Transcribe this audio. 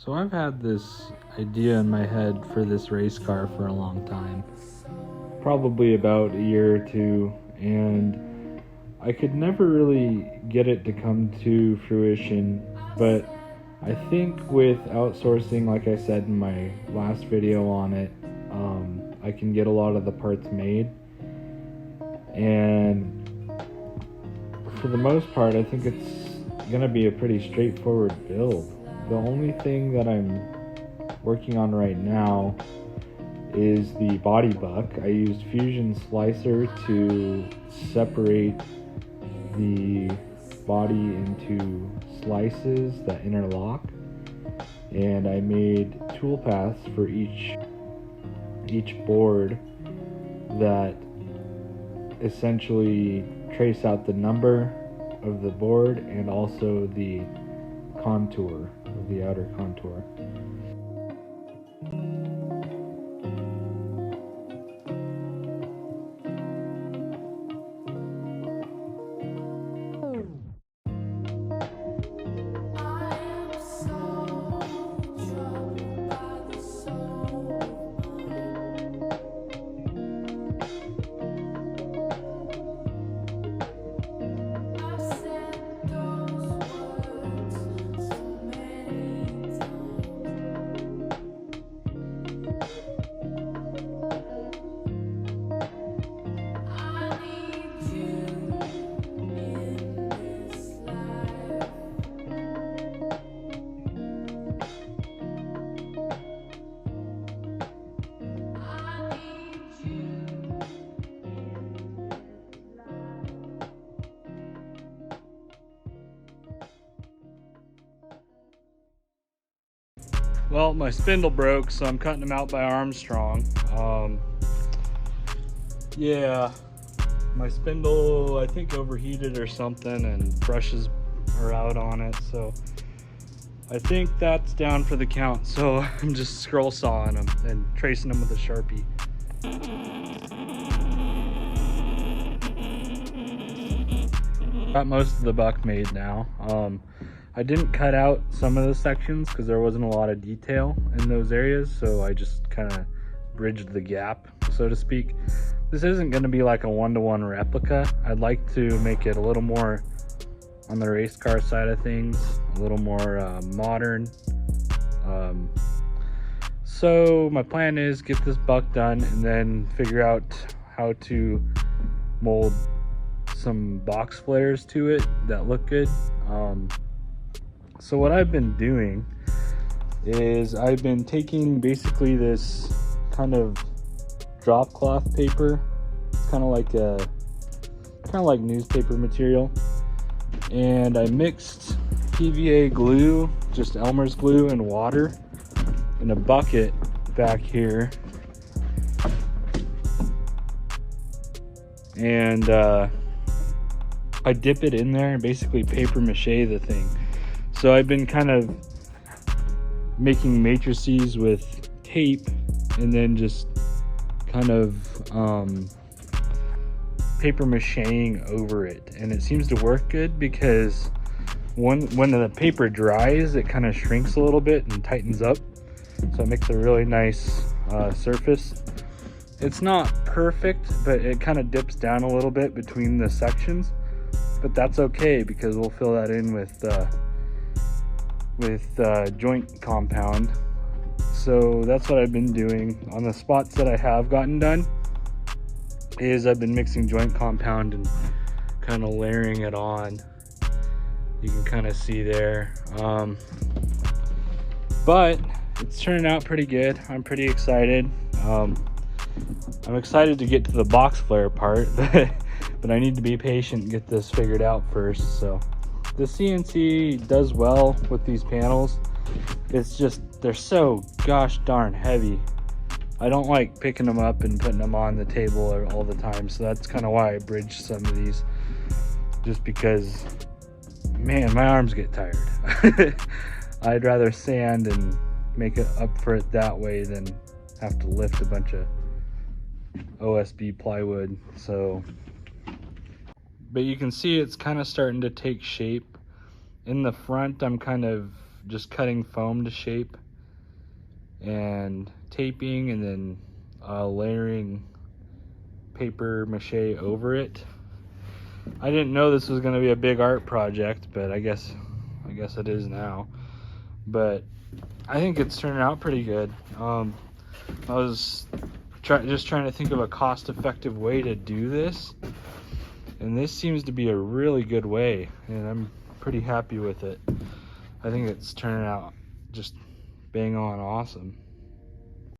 So I've had this idea in my head for this race car for a long time, probably about a year or two, and I could never really get it to come to fruition, but I think with outsourcing, like I said in my last video on it, I can get a lot of the parts made, and for the most part, I think it's going to be a pretty straightforward build. The only thing that I'm working on right now is the body buck. I used Fusion Slicer to separate the body into slices that interlock, and I made tool paths for each board that essentially trace out the number of the board and also the contour of the outer contour. Well, my spindle broke, so I'm cutting them out by Armstrong. Yeah, my spindle, I think, overheated or something, and brushes are out on it, so I think that's down for the count. So I'm just scroll sawing them and tracing them with a Sharpie. Got most of the buck made now. I didn't cut out some of the sections because there wasn't a lot of detail in those areas, so I just kind of bridged the gap, so to speak. This isn't going to be like a one-to-one replica. I'd like to make it a little more on the race car side of things, a little more modern. So my plan is get this buck done and then figure out how to mold some box flares to it that look good. So what I've been doing is I've been taking basically this kind of drop cloth paper. It's kind of like newspaper material, and I mixed PVA glue, just Elmer's glue, and water in a bucket back here, and I dip it in there and basically paper mache the thing. So I've been kind of making matrices with tape and then just kind of paper macheing over it, and it seems to work good because when the paper dries, it kind of shrinks a little bit and tightens up, so it makes a really nice surface. It's not perfect, but it kind of dips down a little bit between the sections, but that's okay because we'll fill that in with joint compound. So that's what I've been doing on the spots that I have gotten done, is I've been mixing joint compound and kind of layering it on. You can kind of see there, but it's turning out pretty good. I'm pretty excited. I'm excited to get to the box flare part, but I need to be patient and get this figured out first. So the CNC does well with these panels. It's just they're so gosh darn heavy. I don't like picking them up and putting them on the table all the time, so that's kind of why I bridged some of these, just because, man, my arms get tired. I'd rather sand and make it up for it that way than have to lift a bunch of OSB plywood. So, but you can see it's kind of starting to take shape. In the front, I'm kind of just cutting foam to shape and taping, and then layering paper mache over it. I didn't know this was going to be a big art project, but I guess it is now. But I think it's turning out pretty good. I was just trying to think of a cost-effective way to do this, and this seems to be a really good way, and I'm pretty happy with it. I think it's turning out just bang on awesome.